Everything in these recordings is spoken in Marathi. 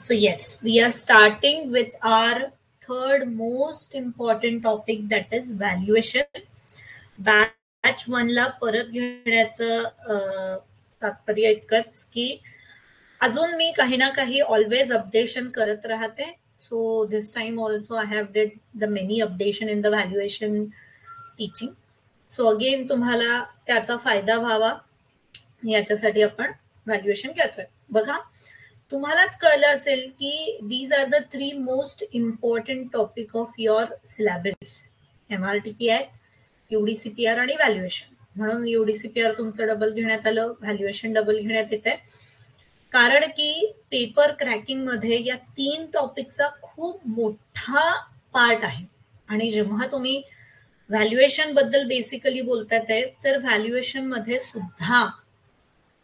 So yes, we are starting with our third most important topic, that is valuation. Batch 1 ला परत घेण्याचं तात्पर्य इतकंच की अजून मी काही ना काही ऑलवेज अपडेशन करत राहते. So this time also I have did the many updation in the valuation teaching. So again तुम्हाला त्याचा फायदा व्हावा याच्यासाठी आपण व्हॅल्युएशन करतोय. बघा, तुम्हालाच कळलं असेल की these are the 3 most important topic of your syllabus, MRTP, UDCPR आणि व्हॅल्युएशन. म्हणून UDCPR तुमचं डबल घेण्यात आलं, व्हॅल्युएशन डबल घेण्यात येते, कारण की पेपर क्रॅकिंग मध्ये या 3 टॉपिकचा खूप मोठा पार्ट आहे. आणि जेव्हा तुम्ही व्हॅल्युएशन बद्दल बेसिकली बोलतात तर व्हॅल्युएशन मध्ये सुद्धा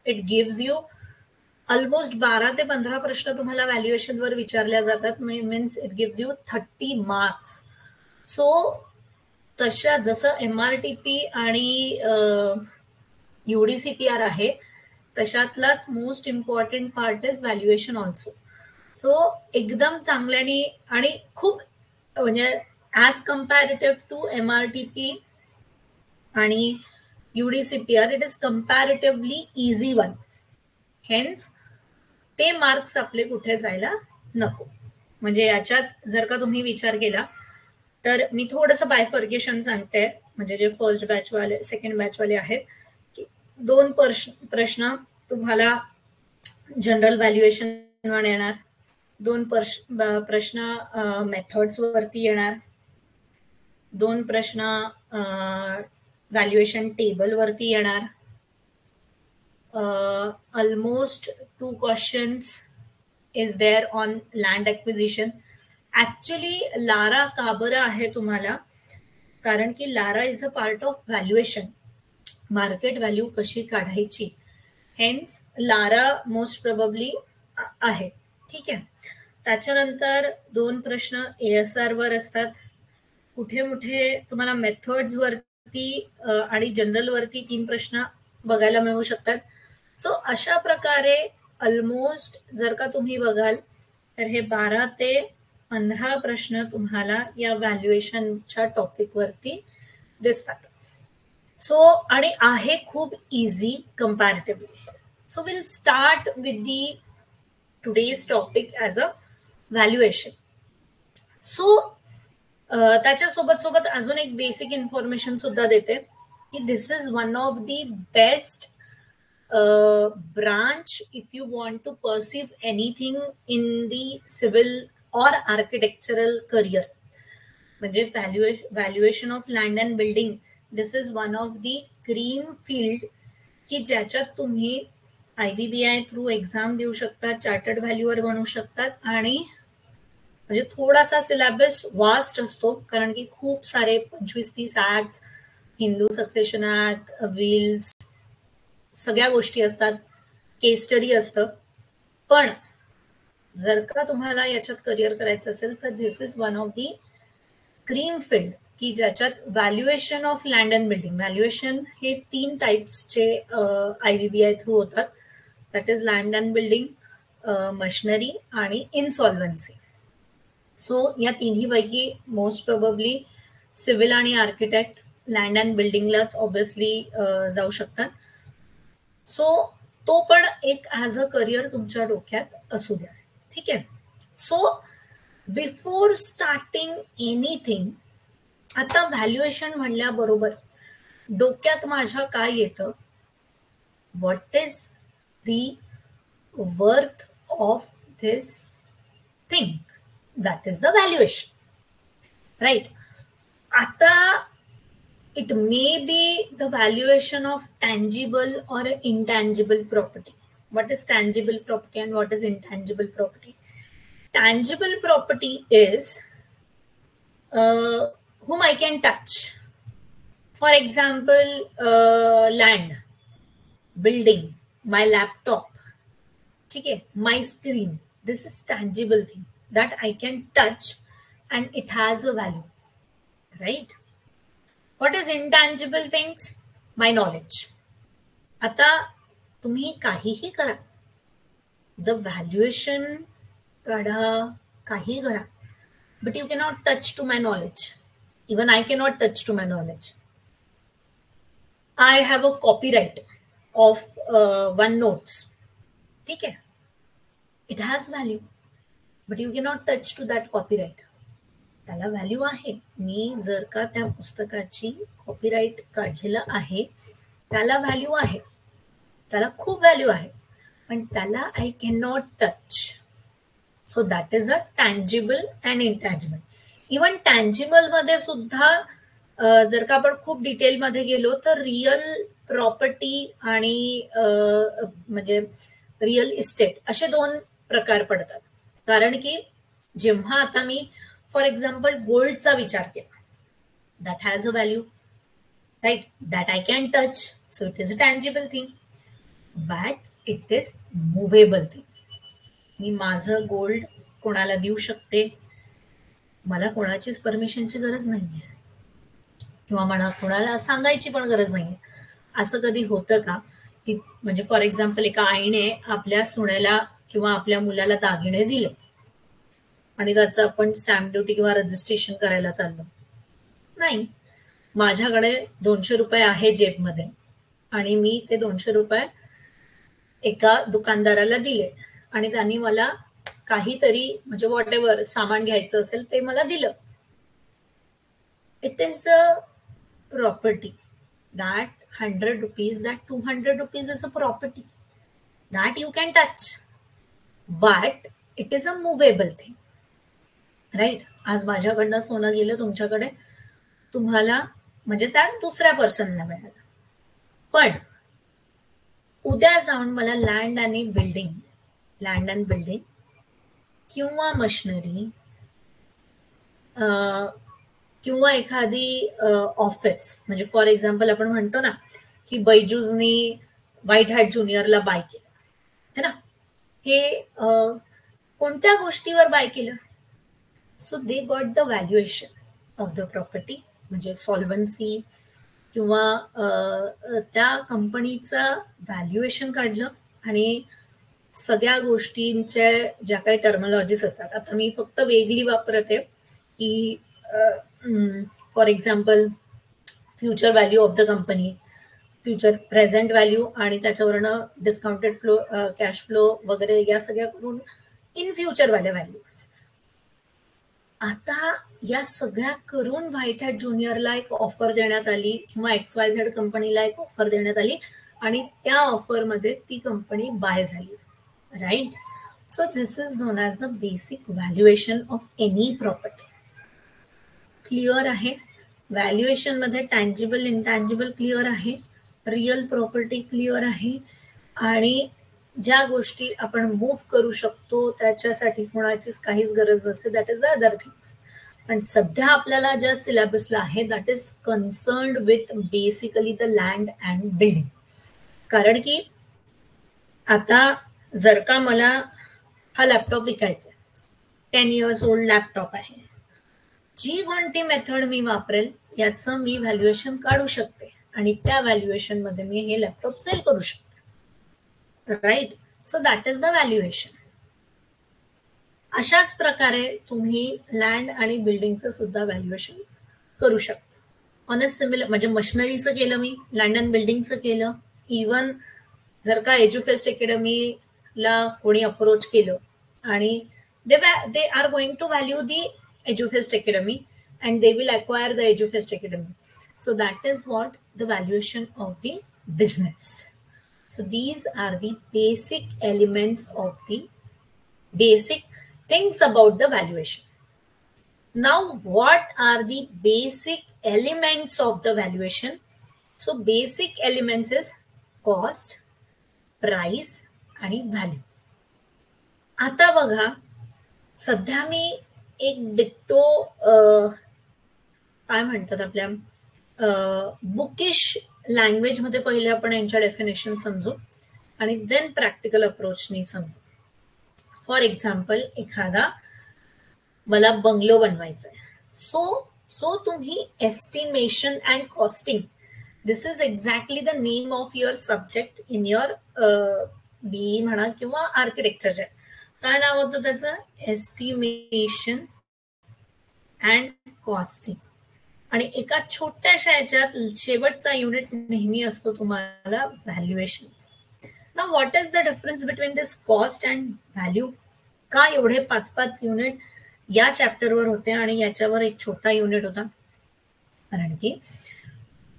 इट गिव्स यू ऑलमोस्ट 12 ते 15 प्रश्न तुम्हाला व्हॅल्युएशन वर विचारल्या जातात. Means it gives you 30 marks. So तशा जसं MRTP आणि UDCPR आहे तशातलाच most important part is valuation also. So एकदम चांगल्याने आणि खूप म्हणजे ॲज कम्पॅरेटिव्ह टू MRTP आणि UDCPR it is comparatively easy one. Hence ते मार्क्स आपले कुठे जायला नको. म्हणजे याच्यात जर का तुम्ही विचार केला तर मी थोडंसं बायफर्गेशन सांगते. म्हणजे जे फर्स्ट बॅचवाले सेकंड बॅचवाले आहेत की 2 प्रश्न तुम्हाला जनरल व्हॅल्युएशन वर येणार, 2 प्रश्न मेथड्स वरती येणार, 2 प्रश्न व्हॅल्युएशन टेबल वरती येणार, almost 2 questions is there on land acquisition. Actually Lara का बरं आहे तुम्हाला, कारण की Lara is a part of valuation. Market value कशी काढायची, हेन्स लारा मोस्ट प्रोबेबली आहे. ठीक आहे. त्याच्यानंतर 2 प्रश्न ASR वर असतात. कुठे कुठे तुम्हाला मेथड्स वरती आणि जनरल वरती 3 प्रश्न बघायला मिळू शकतात. सो अशा प्रकारे ऑलमोस्ट जर का तुम्ही बघाल तर हे 12 ते 15 प्रश्न तुम्हाला या व्हॅल्युएशनच्या टॉपिक वरती दिसतात. सो आणि आहे खूप easy comparatively. So will start with the today's topic as a valuation. So त्याच्यासोबत सोबत अजून एक बेसिक इन्फॉर्मेशन सुद्धा देते की this is one of the best branch if you want to pursue anything in the civil or architectural career. म्हणजे valuation of land and building, this is one of the cream field की ज्याच्यात तुम्ही IBBI थ्रू एक्झाम देऊ शकता, चार्टर्ड व्हॅल्युअर बनू शकतात. आणि म्हणजे थोडासा सिलेबस वास्ट असतो कारण की खूप सारे 25-30 act, Hindu succession act, wills, सगळ्या गोष्टी असतात, केस स्टडी असतं. पण जर का तुम्हाला याच्यात करिअर करायचं असेल तर this is one of the cream field की ज्याच्यात valuation of land and building. Valuation हे 3 टाइप्सचे IBBI थ्रू होतात. That is land and building, machinery आणि इनसॉल्व्हन्सी. सो या तिन्ही पैकी मोस्ट प्रोबेबली सिव्हिल आणि आर्किटेक्ट लँड अँड बिल्डिंगलाच ऑब्विसली जाऊ शकतात. सो तो पण एक ॲज अ करिअर तुमच्या डोक्यात असू द्या. ठीक आहे. सो बिफोर स्टार्टिंग एनिथिंग, आता व्हॅल्युएशन म्हणल्याबरोबर डोक्यात माझ्या काय येतं, what is the worth of this thing, that is the valuation, right. आता it may be the valuation of tangible or intangible property. What is tangible property and what is intangible property? Tangible property is whom I can touch. For example, land, building, my laptop, okay, my screen. This is tangible thing that I can touch and it has a value, right? What is intangible things? My knowledge. आता तुम्ही काहीही करा, the valuation काढा, काही करा, but you cannot touch to my knowledge. Even I cannot touch to my knowledge. I have a copyright of one notes. ठीक आहे, it has value, but you cannot touch to that copyright. त्याला व्हॅल्यू आहे. मी जर का त्या पुस्तकाची कॉपीराइट काढलेलं आहे, त्याला व्हॅल्यू आहे, त्याला खूप व्हॅल्यू आहे, पण त्याला I can not touch. So that is a tangible and intangible. Even tangible मध्ये सुद्धा जर का आपण खूप डिटेलमध्ये गेलो तर रिअल प्रॉपर्टी आणि म्हणजे रिअल इस्टेट असे दोन प्रकार पडतात. कारण की जेव्हा आता मी फॉर एक्झाम्पल गोल्डचा विचार केला, that has a value, right, that I can touch, so it is a tangible thing, but it is movable thing. मी माझं गोल्ड कोणाला देऊ शकते, मला कोणाचीच परमिशनची गरज नाहीये, किंवा मला कोणाला सांगायची पण गरज नाहीये. असं कधी होतं का की म्हणजे फॉर एक्झाम्पल एका आईने आपल्या सुनेला किंवा आपल्या मुलाला दागिने दिले आणि त्याचं आपण स्टॅम्प ड्युटी किंवा रजिस्ट्रेशन करायला चाललो? नाही. माझ्याकडे 200 रुपये आहे जेबमध्ये आणि मी ते 200 रुपये एका दुकानदाराला दिले आणि त्यांनी मला काहीतरी म्हणजे व्हॉट एव्हर सामान घ्यायचं असेल ते मला दिलं. It is a property. That 100 rupees, that 200 rupees is a property that you can touch, but it is a movable thing, right? आज माझ्याकडनं सोनं गेलं तुमच्याकडे, तुम्हाला म्हणजे त्या दुसऱ्या पर्सनला मिळालं, पण उद्या जाऊन मला लँड अँड बिल्डिंग किंवा मशिनरी किंवा एखादी ऑफिस, म्हणजे फॉर एक्झाम्पल आपण म्हणतो ना की बैजूजनी व्हाईट हॅट ज्युनियरला बाय केलं, है ना? हे कोणत्या गोष्टीवर बाय केलं? So they got the valuation of the property, म्हणजे सॉल्वन्सी किंवा त्या कंपनीचं व्हॅल्युएशन काढलं आणि सगळ्या गोष्टींच्या ज्या काही टर्मॉलॉजीज असतात, आता मी फक्त वेगळी वापरते की for example future value of the company, future present value आणि त्याच्यावरनं डिस्काउंटेड फ्लो, कॅश फ्लो वगैरे या सगळ्या करून इन फ्युचर वाल्या व्हॅल्यूज. आता या सगळ्या करून व्हाईट हॅट ज्युनियरला एक ऑफर देण्यात आली किंवा XYZ कंपनीला एक ऑफर देण्यात आली आणि त्या ऑफरमध्ये ती कंपनी बाय झाली, right? So this is known as the basic valuation of any property. Clear आहे? व्हॅल्युएशन मध्ये टँजिबल इनटँजिबल क्लिअर आहे, रिअल प्रॉपर्टी क्लिअर आहे, आणि ज्या गोष्टी आपण मूव्ह करू शकतो त्याच्यासाठी कोणाचीच काहीच गरज नसते, that is the other things. पण सध्या आपल्याला ज्या सिलेबसला आहे that is concerned with basically the land and building. कारण की आता जर का मला हा लॅपटॉप विकायचा, 10 years ओल्ड लॅपटॉप आहे, जी कोणती मेथड मी वापरेल याचं मी व्हॅल्युएशन काढू शकते आणि त्या व्हॅल्युएशन मध्ये मी हे लॅपटॉप सेल करू शकते, right? So that is the valuation. अशाच प्रकारे तुम्ही लँड आणि बिल्डिंगचं सुद्धा व्हॅल्युएशन करू शकता. ऑन अ सिमिलर, म्हणजे मशिनरीचं केलं मी, लँड अँड बिल्डिंगचं केलं. इवन जर का एज्युफेस्ट अकॅडमीला कोणी अप्रोच केलं आणि they are going to value the Edufest academy and they will acquire the EduFest Academy. So that is what the valuation of the business. So these are the basic elements of the basic things about the valuation. Now what are the basic elements of the valuation? So basic elements is cost, price आणि value. आता बघा, सध्या मी एक डिक्टो काय म्हणतात आपल्या बुकिश लँग्वेज मध्ये पहिले आपण यांच्या डेफिनेशन समजू आणि देन प्रॅक्टिकल अप्रोचनी समजू. फॉर एक्झाम्पल, एखादा मला बंगलो बनवायचा आहे, सो तुम्ही estimation and costing, this is exactly the name of your subject in your BE म्हणा किंवा आर्किटेक्चरच्या. काय नाव होतं त्याचं? Estimation and costing. आणि एका छोट्याशा ह्याच्यात शेवटचा युनिट नेहमी असतो तुम्हाला व्हॅल्युएशन. ना what is the difference between this cost and value? का एवढे 5-5 युनिट या चॅप्टरवर होते आणि याच्यावर एक छोटा युनिट होता? कारण की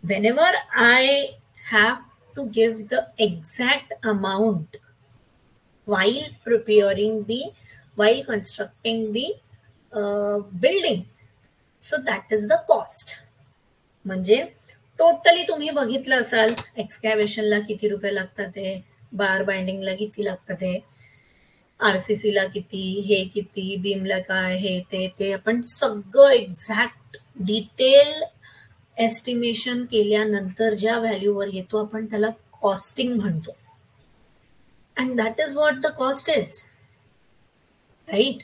whenever I have to give the exact amount while preparing the while constructing the building, so that is the cost. म्हणजे टोटली तुम्ही बघितलं असाल एक्सकॅव्हेशनला किती रुपये लागतात ते, बार बाइंडिंगला किती लागतात ते, आरसीसीला किती, हे किती, बीमला काय, हे ते आपण सगळं एक्झॅक्ट डिटेल एस्टिमेशन केल्यानंतर ज्या व्हॅल्यूवर येतो आपण त्याला कॉस्टिंग म्हणतो. And that is what the cost is, right?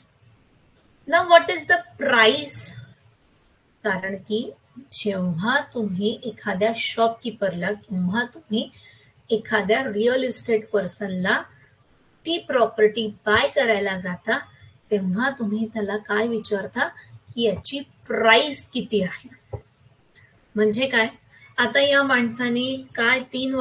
Now what is the price? कारण की जेव्हा तुम्ही एखाद्या शॉपकीपरला किंवा तुम्ही एखाद्या रिअल इस्टेट पर्सनला ती प्रॉपर्टी बाय करायला जाता, तेव्हा तुम्ही त्याला काय विचारता की याची प्राइस किती आहे. म्हणजे काय? आता या माणसाने काय 3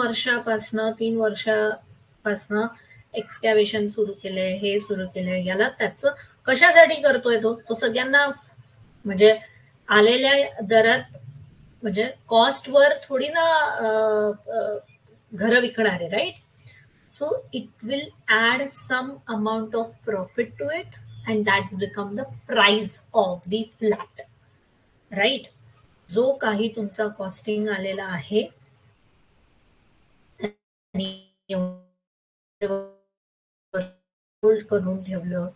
वर्षापासनं एक्सकॅव्हेशन सुरू केलंय, हे सुरू केलंय, याला त्याचं कशासाठी करतोय तो सगळ्यांना म्हणजे आलेल्या दरात म्हणजे कॉस्टवर थोडी ना घरं विकणार आहे, right? So it will add some amount of profit to it and that become the price of the flat, right? जो काही तुमचा कॉस्टिंग आलेला आहे होल्ड करून ठेवलं,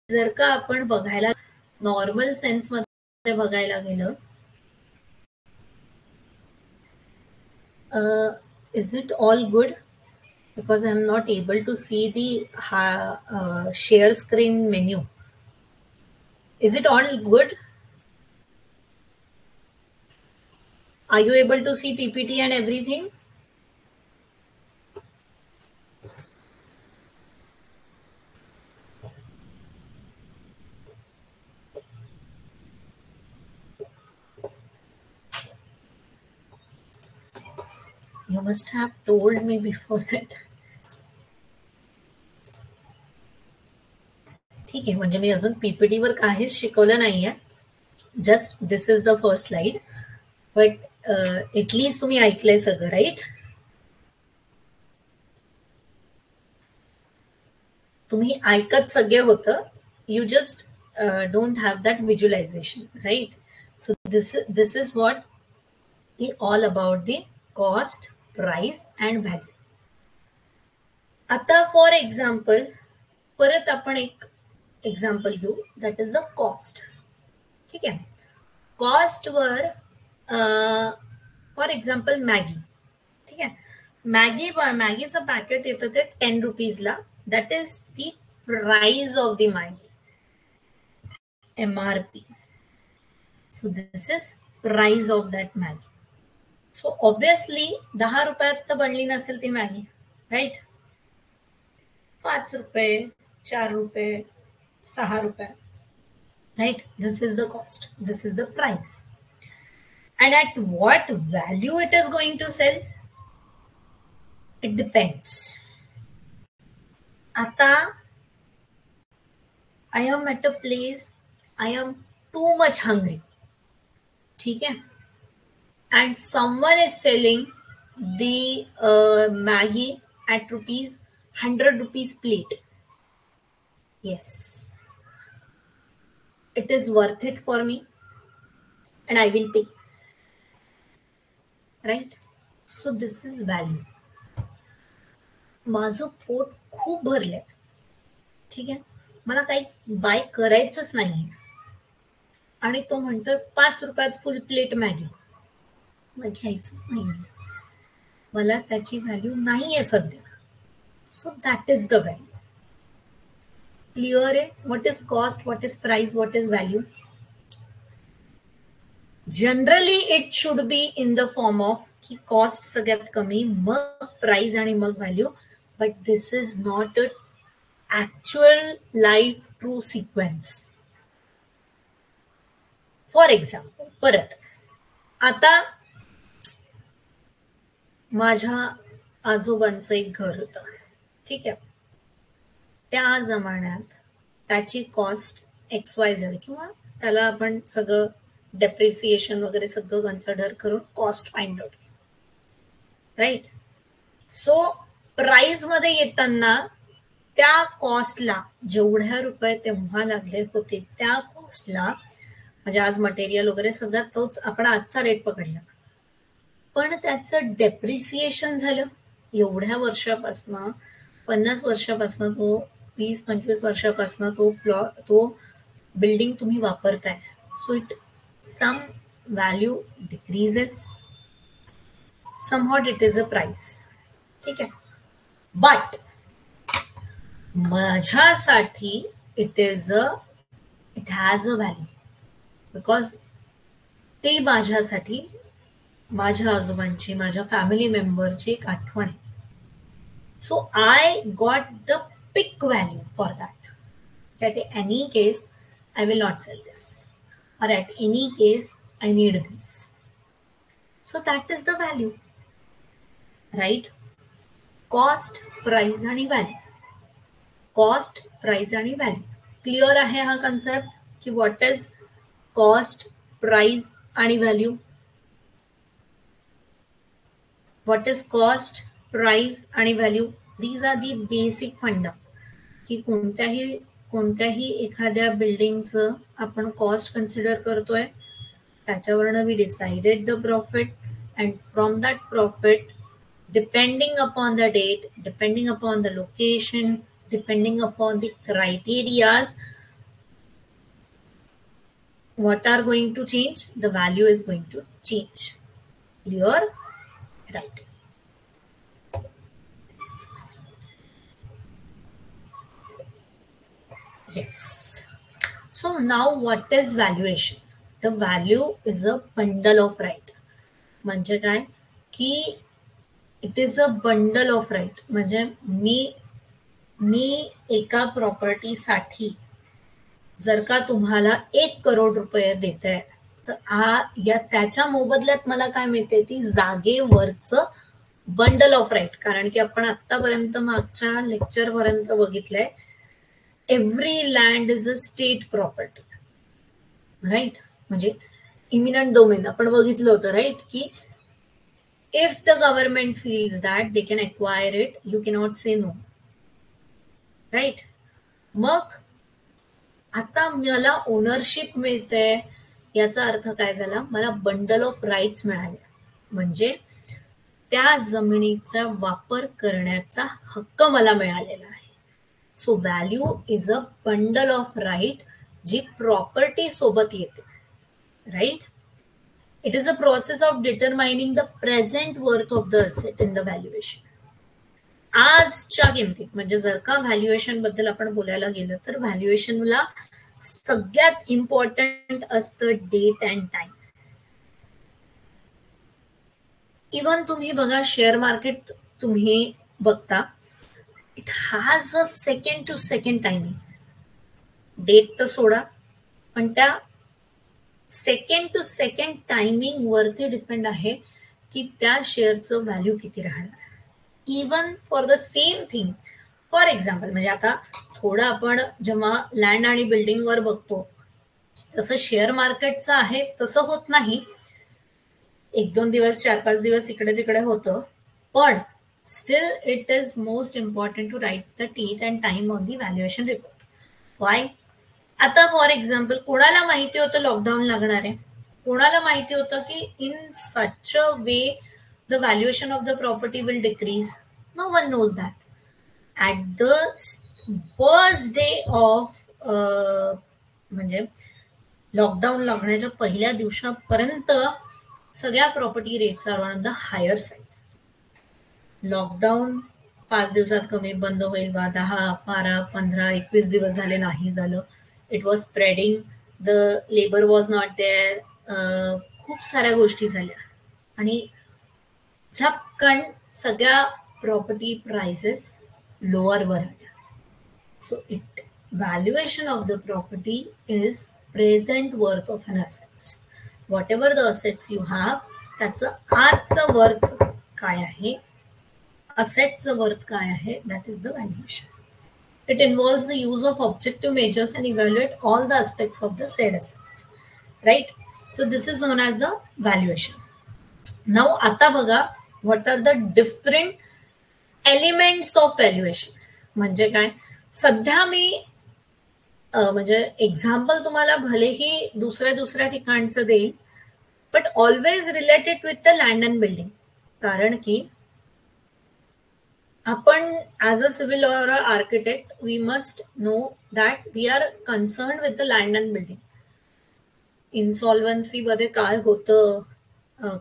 जर का आपण बघायला नॉर्मल सेन्समध्ये बघायला गेलं, is it all good? Because I'm not able to see the share screen menu. Is it all good? Are you able to see PPT and everything? You must have told me before that. ठीक आहे, म्हणजे मी अजून PPT वर काहीच शिकवलं नाहीये. Just this is the first slide. But at least तुम्ही ऐकलंय सगळं, राईट? तुम्ही ऐकत सगळे होतं, you just don't have that visualization, right? So this is what the all about the cost, price and value. आता फॉर एक्झाम्पल परत आपण एक एक्झाम्पल घेऊ, दॅट इज द कॉस्ट. ठीक आहे. कॉस्टवर फॉर एक्झाम्पल मॅगी. ठीक आहे. मॅगीचं पॅकेट येतं ते 10 रुपीजला. That is the price of the Maggi, MRP. So this is price of that Maggi. So obviously 10 रुपयात तर बनली नसेल ती मॅगी, राईट? 5 रुपये, 4 रुपये, 6 रुपये, right? This is the cost, this is the price. And at what value it is going to sell? It depends. आता I am at a place, I am too much hungry. ठीक है? And someone is selling the Maggi at rupees 100 rupees plate. Yes, it is worth it for me and I will pay, right? So this is value. माझं पोट खूप भरलंय, ठीक आहे, मला काही बाय करायचंच नाहीये आणि तो म्हणतोय 5 रुपयात फुल प्लेट मॅगी. मला घ्यायचंच नाहीये, मला त्याची व्हॅल्यू नाहीये सध्या. So that is the value. Clear आहे? What is cost, what is price, what is value? Generally it should be in the form of की कॉस्ट सगळ्यात कमी, मग प्राइस आणि मग value. But this is not a actual life true sequence. For example परत आता माझ्या आजोबांचं एक घर होतं, ठीक आहे. त्या जमान्यात त्याची कॉस्ट XYZ किंवा त्याला आपण सगळं डेप्रिसिएशन वगैरे सगळं कन्सिडर करून cost find out, right? So price मध्ये येताना त्या कॉस्टला जेवढ्या रुपये तेव्हा लागले होते त्या कॉस्टला, म्हणजे आज मटेरियल वगैरे सगळं तोच आपण आजचा रेट पकडला, पण त्याचं डेप्रिसिएशन झालं एवढ्या वर्षापासनं, 50 वर्षापासनं, तो 20-25 वर्षापासनं तो बिल्डिंग तुम्ही वापरताय. So it some value decreases, somewhat it is a price. ठीक आहे. बट माझ्यासाठी it has a value, because ते माझ्यासाठी माझ्या आजोबांची, माझ्या फॅमिली मेंबरची एक आठवण आहे. So I got the peak value for that. At any case, I will not sell this, or at any case, I need this. So that is the value, right? Cost, price आणि value. Cost, price आणि value. Clear आहे हा concept की what is cost, price आणि value? What is cost, price आणि value? These are the basic funda. की कोणत्याही एखाद्या बिल्डिंगचं आपण कॉस्ट कन्सिडर करतोय, त्याच्यावरनं we decided the profit, and from that profit, depending upon the date, depending upon the location, depending upon the criterias, what are going to change? The value is going to change. Clear? Right. Yes. So now what is valuation? The value is a bundle of right. म्हणजे काय की it is a bundle of right. म्हणजे मी एका प्रॉपर्टीसाठी जर का तुम्हाला 1 करोड रुपये देत आहे, तर त्याच्या मोबदल्यात मला काय मिळते? ती जागेवरचं बंडल ऑफ राईट. कारण की आपण आतापर्यंत मागच्या लेक्चर पर्यंत बघितलंय, every land is a state property, right? म्हणजे इमिनंट डोमेन आपण बघितलं होतं, राईट? की if the government feels that they can acquire it, you cannot say no, right? मग आता मला ओनरशिप मिळते, याचा अर्थ काय झाला, मला बंडल ऑफ राईट्स मिळाले, म्हणजे त्या जमिनीचा वापर करण्याचा हक्क मला मिळालेला आहे. So value is a bundle of right जी प्रॉपर्टी सोबत येते, right. It is a process of determining the present worth of the asset in the valuation. आजच्या किमतीत, म्हणजे जर का व्हॅल्युएशन बद्दल आपण बोलायला गेलं तर व्हॅल्युएशनला सगळ्यात इम्पॉर्टंट असतं डेट अँड टाइम. इवन तुम्ही बघा, शेअर मार्केट तुम्ही बघता, it has a second to second timing. Date तर सोडा, पण त्या सेकंड टू सेकंड टायमिंग वरती डिपेंड आहे की त्या शेअरचं व्हॅल्यू किती राहणार. Even for the same thing, for example, म्हणजे आता थोडं आपण जेव्हा लँड आणि बिल्डिंग वर बघतो, जसं शेअर मार्केटचं आहे तसं होत नाही, 1-2 दिवस 4-5 दिवस इकडे तिकडे होतं, पण still it is most important to write the date and time on the valuation report. Why? आता फॉर एक्झाम्पल, कोणाला माहिती होतं लॉकडाऊन लागणार आहे? कोणाला माहिती होतं की in such a way the valuation of the property will decrease? No one knows that. At the first day of, म्हणजे लॉकडाऊन लागण्याच्या पहिल्या दिवसापर्यंत सगळ्या property rates are on the higher side. Lockdown 5 दिवसात कमी बंद होईल बा, 10, 12, 15, 21 दिवस झाले नाही झालं. It was spreading, the labour was not there, खूप साऱ्या गोष्टी झाल्या आणि झपकन सगळ्या प्रॉपर्टी प्राइसेस लोअरवर आल्या. So it valuation of the property is present worth of an assets. Whatever the assets you have, त्याचं आजचं वर्थ काय आहे, असेट्सचं वर्थ काय आहे, that is the valuation. It involves the use of objective measures and evaluate all the aspects of the said assets, right? So this is known as the valuation. Now आता बघा, what are the different elements of valuation. म्हणजे काय, सध्या मी म्हणजे एक्झाम्पल तुम्हाला भलेही दुसऱ्या ठिकाणचं देईल, but always related with the land and building. कारण की आपण as a civil or a architect, we must know that we are concern with the land and building. Insolvency मध्ये काय होतं,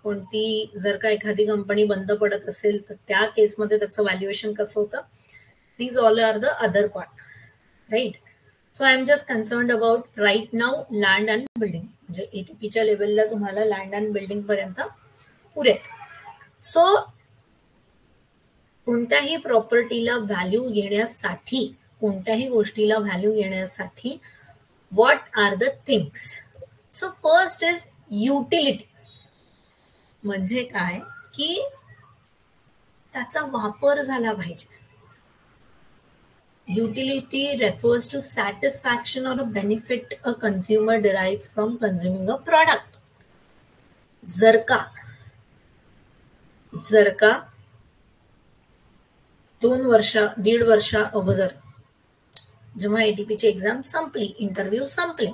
कोणती जर का एखादी कंपनी बंद पडत असेल तर त्या केसमध्ये त्याचं व्हॅल्युएशन कसं होतं, these all are the other part, right. So I am just concerned about right now land and building. म्हणजे एटीपीच्या लेवलला तुम्हाला लँड अँड बिल्डिंग पर्यंत पुरेत. सो कोणत्याही प्रॉपर्टीला व्हॅल्यू घेण्यासाठी, कोणत्याही गोष्टीला व्हॅल्यू घेण्यासाठी what are the things. So first is utility. म्हणजे काय की त्याचा वापर झाला पाहिजे. Utility refers to satisfaction or a benefit a consumer derives from consuming a product. जर का 1.5 वर्षा अगोदर जेव्हा एटीपीची एक्झाम संपली, इंटरव्ह्यू संपले,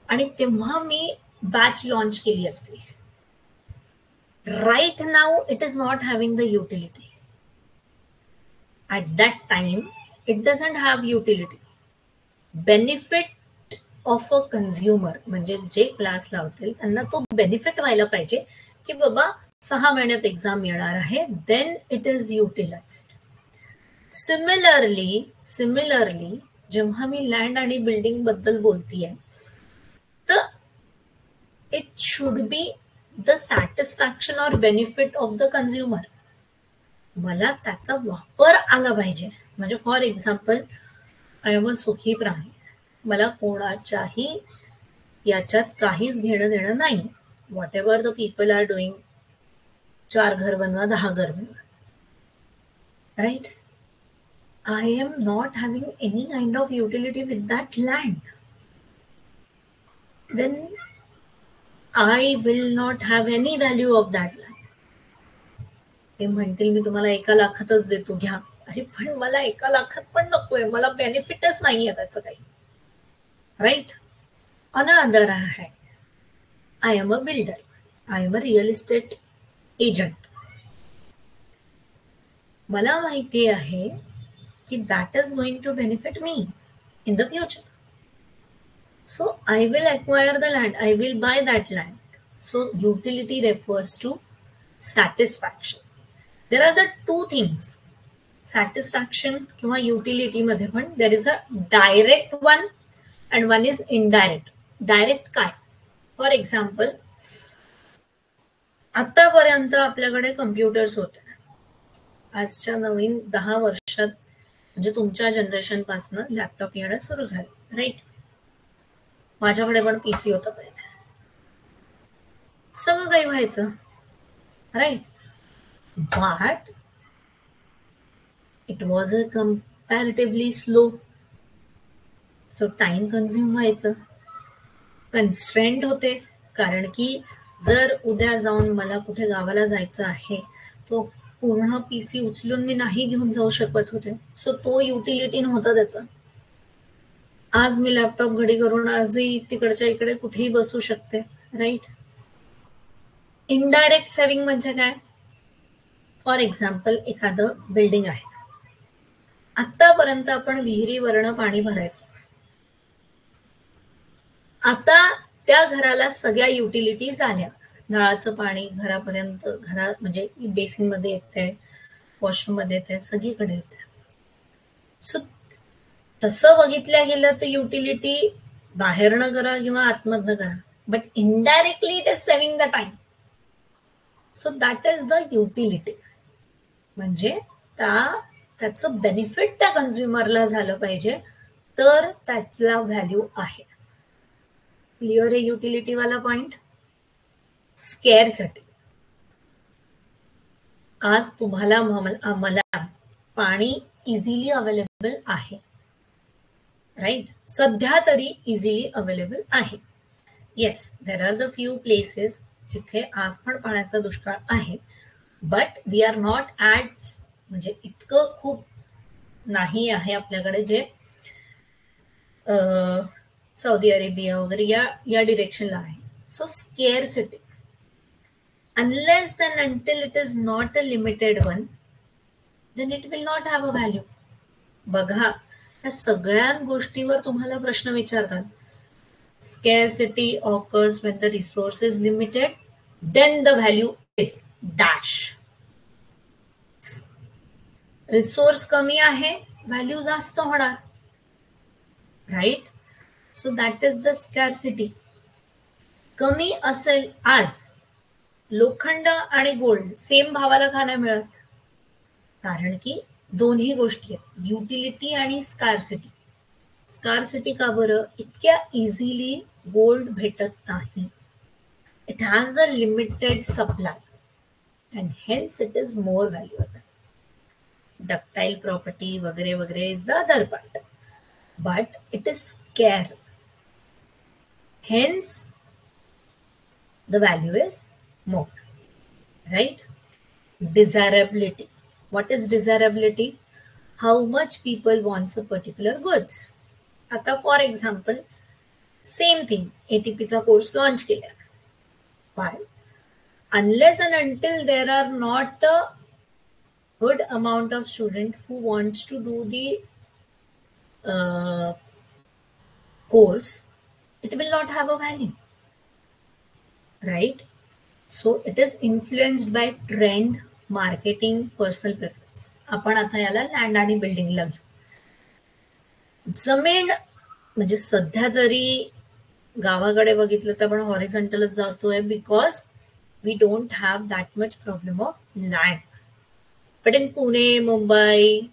आणि तेव्हा मी बॅच लॉन्च केली असती, right now it is not having the utility. At that time it doesn't have utility. Benefit of a consumer, म्हणजे जे क्लास लावतील त्यांना तो बेनिफिट व्हायला पाहिजे की बाबा 6 महिन्यात एक्झाम येणार आहे, then it is utilized. Similarly जेव्हा मी लँड आणि बिल्डिंग बद्दल बोलतीये, तर it should be the satisfaction or benefit of the consumer. मला त्याचा वापर आला पाहिजे. म्हणजे for example, I am a सुखी प्राणी, मला कोणाच्याही याच्यात काहीच घेणं देणं नाही. Whatever the people are doing, 4 घर बनवा, 10 घर बनवा, right. I am not having any kind of utility with that land, then I will not have any value of that land. ते म्हणतील मी तुम्हाला 1 लाखातच देतो, घ्या, अरे पण मला 1 लाखात पण नकोय, मला बेनिफिटच नाहीये त्याचं काही. Right. On other hand, I am a builder, I am a real estate agent. मला माहिती आहे की that is going to benefit me in the future. So I will acquire the land, I will buy that land. So utility refers to satisfaction. There are the two things, satisfaction किंवा utility मध्ये पण there is a direct one and one is indirect. Direct काय? For example, आतापर्यंत आपल्याकडे कम्प्युटर्स होते. आजच्या नवीन 10 वर्षात म्हणजे तुमच्या जनरेशन पासून लॅपटॉप येणं सुरू झालं, राईट. माझ्याकडे पण पीसी होता पहिले. सगळं काही व्हायचं, right. But it was a comparatively slow. So time consume व्हायचं, कन्स्ट्रेंट होते. कारण की जर उद्या जाऊन मला कुठे गावाला जायचं आहे, तो पूर्ण पीसी उचलून मी नाही घेऊन जाऊ शकत होते. सो तो युटिलिटी नव्हता त्याचा. आज मी लॅपटॉप घडी करून आजही तिकडच्या इकडे कुठेही बसू शकते, राईट. इनडायरेक्ट सेव्हिंग म्हणजे काय? फॉर एक्झाम्पल, एखादं बिल्डिंग आहे. आतापर्यंत आपण विहिरीवरनं पाणी भरायचो. आता त्या घराला सगळ्या युटिलिटीज आल्या. नळाचं पाणी घरापर्यंत, घरात म्हणजे बेसिन मध्ये येते, वॉशरूम मध्ये येते, सगळीकडे येते. सो तसं बघितल्या गेलं तर युटिलिटी बाहेरनं करा किंवा आतमधनं करा, but indirectly it is saving the time. So that is the utility. म्हणजे त्याचं बेनिफिट त्या कन्झ्युमरला झालं पाहिजे, तर त्याला व्हॅल्यू आहे. क्लिअर आहे युटिलिटी वाला पॉइंट. स्केअरसिटी. आज तुम्हाला मला पाणी इझिली अवेलेबल आहे, राईट. सध्या तरी इझिली अवेलेबल आहे. Yes, there are the few places जिथे आज पण पाण्याचा दुष्काळ आहे, but we are not at, म्हणजे इतकं खूप नाही आहे आपल्याकडे जे सौदी अरेबिया वगैरे या डिरेक्शनला आहे. So scarcity, unless and until it is not a limited one, then it will not have a value. बघा, या सगळ्या गोष्टीवर तुम्हाला प्रश्न विचारतात. Scarcity occurs when the resource is limited, then the value is dash. Resource कमी आहे, व्हॅल्यू जास्त होणार, right. So that is the scarcity. कमी असेल, आज लोखंड आणि गोल्ड सेम भावाला का नाही मिळत? कारण की दोन्ही गोष्टी आहेत, युटिलिटी आणि स्कार्सिटी. स्कार्सिटी का बरं? इतक्या इझिली गोल्ड भेटत नाही. It has a limited supply and hence it is more valuable. Ductile property वगैरे वगैरे is the other part, but it is scarce, hence the value is more, right. Desirability. What is desirability? How much people wants a particular goods. आता फॉर एक्झाम्पल, सेम थिंग, ATPचा कोर्स लॉन्च केला, but unless and until there are not a good amount of student who wants to do the course, it will not have a value, right? So it is influenced by trend, marketing, personal preference. आपण आता याला लँड आणि बिल्डिंगला घेऊ. जमीन म्हणजे सध्या तरी गावाकडे बघितलं तर आपण हॉरिझॉन्टलच जातोय, because we don't have that much problem of land. But in Pune, Mumbai,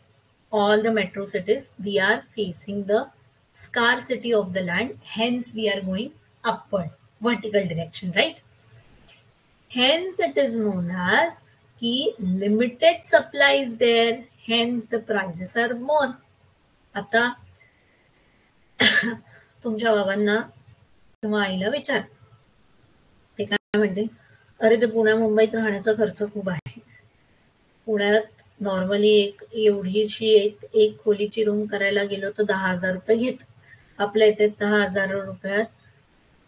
all the metro cities, we are facing the scarcity of the land, hence we are going upward, vertical direction, right? Hence it is known as ki limited supply is there, hence the prices are more. आता तुमच्या बाबांना किंवा आईला विचार, ते काय म्हणते, अरे ते पुण्या मुंबईत राहण्याचा खर्च खूप आहे, पुण्यात नॉर्मली एक एवढीशी एक खोलीची रूम करायला गेलो तर 10,000 रुपये घेत. आपल्या इथे 10,000 रुपयात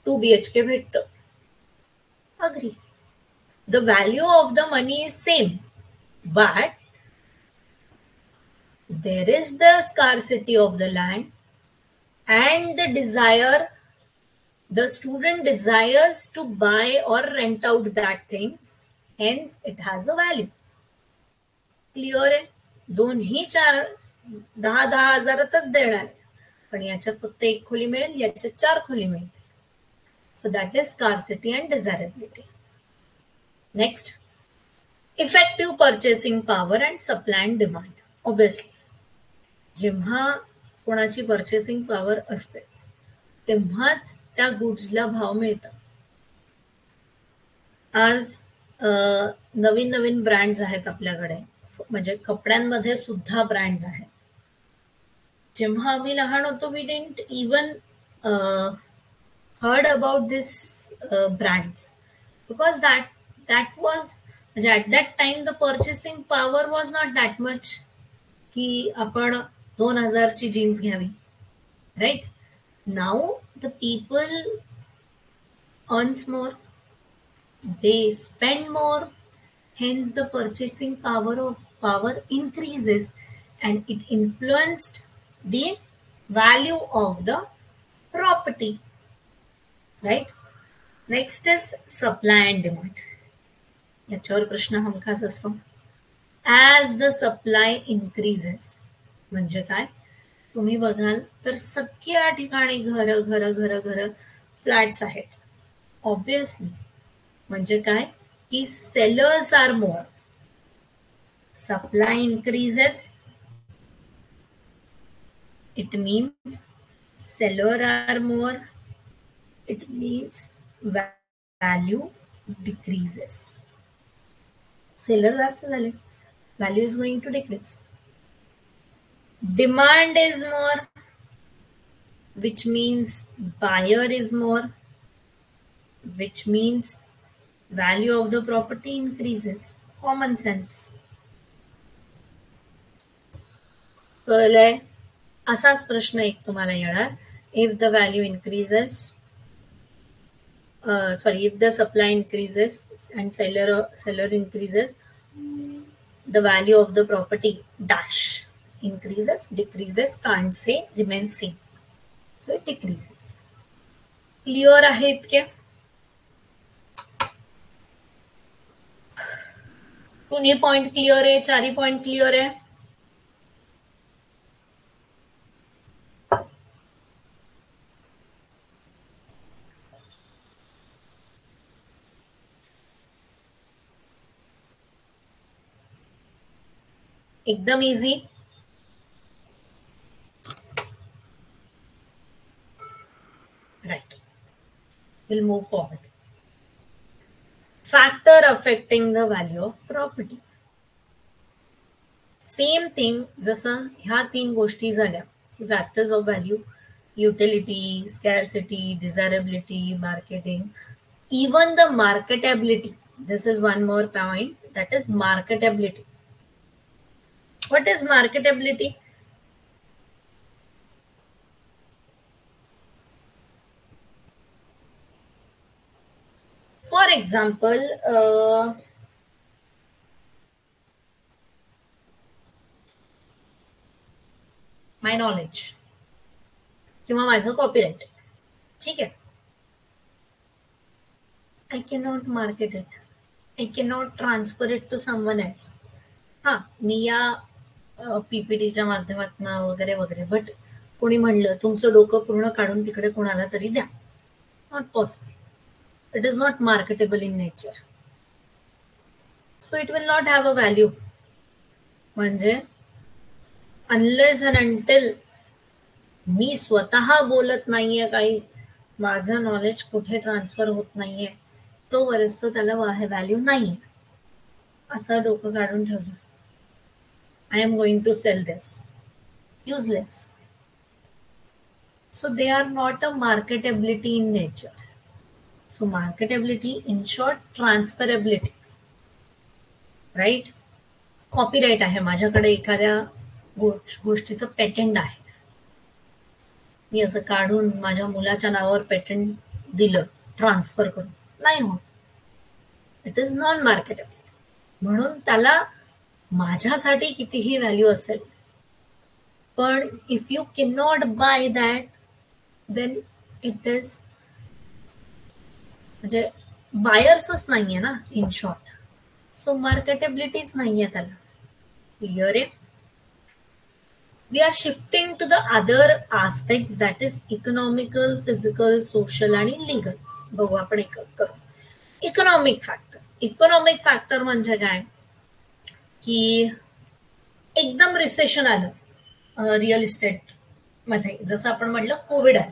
2 BHK भेटतं. Agree. The value of the money is same, but there is the scarcity of the land and the student desires to buy or rent out that things, hence it has a value. Clear आहे? दोन्ही 10,000-10,000च देणार, पण याच्यात फक्त एक खोली मिळेल, याच्यात 4 खोली मिळतील. So that is scarcity and desirability. Next, effective purchasing power and supply and demand. Obviously, जेव्हा कोणाची पर्चेसिंग पॉवर असतेच तेव्हाच त्या गुड्सला भाव मिळतात. आज नवीन नवीन ब्रँड्स आहेत आपल्याकडे, म्हणजे कपड्यांमध्ये सुद्धा ब्रँड्स आहेत. जेव्हा आम्ही लहान होतो we didn't even heard about this brands, because that was म्हणजे at that time the purchasing power was not that much की आपण 2,000 ची जीन्स घ्यावी, right? Now the people earns more, they spend more, hence the purchasing power increases and it influenced the value of the property, right? Next is supply and demand. याच्यावर प्रश्न हमखास असतो. ॲज द सप्लाय इन्क्रीजेस म्हणजे काय, तुम्ही बघाल तर सगळ्या ठिकाणी घर फ्लॅट्स आहेत. ऑब्विसली म्हणजे काय की sellers are more, supply increases, it means seller are more, it means value decreases. Seller जास्त झाले, value is going to decrease. Demand is more, which means buyer is more, which means value of the property increases. Common sense. कळलंय? असाच प्रश्न एक तुम्हाला येणार. If the value increases, if the supply increases and seller increases, the value of the property dash increases, decreases, can't say, remains same. So it decreases. Clear आहे इतके? दोन्ही पॉइंट क्लिअर आहे, चारही पॉइंट क्लिअर आहे? एकदम easy. Right. We'll move forward. Factor affecting the value of property. Same thing, जसं ह्या 3 गोष्टी झाल्या की factors of value, utility, scarcity, desirability, marketing, even the marketability. This is one more point, that is marketability. What is marketability? For example, my knowledge किंवा माझं कॉपीराइट, ठीक आहे. I cannot market it. I cannot transfer it to someone else. हां, मी या PPTच्या माध्यमातून वगैरे वगैरे, बट कोणी म्हणलं तुमचं डोकं पूर्ण काढून तिकडे कोणाला तरी द्या, not possible. It is not marketable in nature. So it will not have a value. म्हणजे unless and until मी स्वतः बोलत नाहीये, काही माझं नॉलेज कुठे ट्रान्सफर होत नाहीये, तोवरच तो त्याला व्हॅल्यू नाहीये. असं डोकं काढून ठेवलं, I am going to sell this. Useless. So they are not a marketability in nature. So marketability, in short, transferability, right? Copyright आहे, माझ्याकडे एखाद्या गोष्टीचं पेटंट आहे, मी असं काढून माझ्या मुलाच्या नावावर पेटंट दिलं ट्रान्सफर करून, नाही होत. It is non marketable. म्हणून त्याला माझ्यासाठी कितीही व्हॅल्यू असेल, पण if you can not buy that, then it is म्हणजे बायर्सच नाहीये ना, इन शॉर्ट. सो मार्केटेबिलिटीच नाहीये त्याला. क्लिअर आहे. We are shifting to the other aspects, that is economical, physical, social आणि legal. बघू आपण एक करू. Economic factor. इकॉनॉमिक फॅक्टर म्हणजे काय की एकदम रिसेशन आलं रिअल इस्टेट मध्ये, जसं आपण म्हटलं कोविड आलं,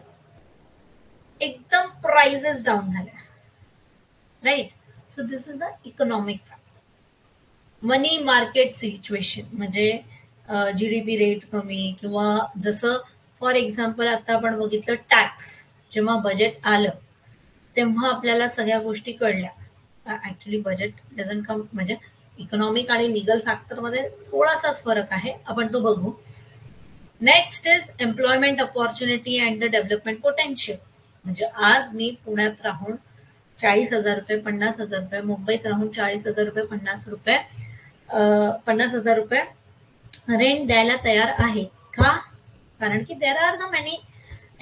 एकदम प्राइसेस डाऊन झाल्या, right. So this is the economic factor. Money market situation म्हणजे जीडीपी रेट कमी, किंवा जसं फॉर एक्झाम्पल आता आपण बघितलं टॅक्स, जेव्हा बजेट आलं तेव्हा आपल्याला सगळ्या गोष्टी कळल्या. ऍक्च्युली बजेट डझंट कम, म्हणजे इकॉनॉमिक आणि लिगल फॅक्टर मध्ये थोडासाच फरक आहे, आपण तो बघू. Next is employment opportunity and the development potential. म्हणजे आज मी पुण्यात राहून 40,000 रुपये, 50,000 रुपये, मुंबईत राहून 40,000 रुपये, 50,000 रुपये रेंट द्यायला तयार आहे का? कारण की there are the many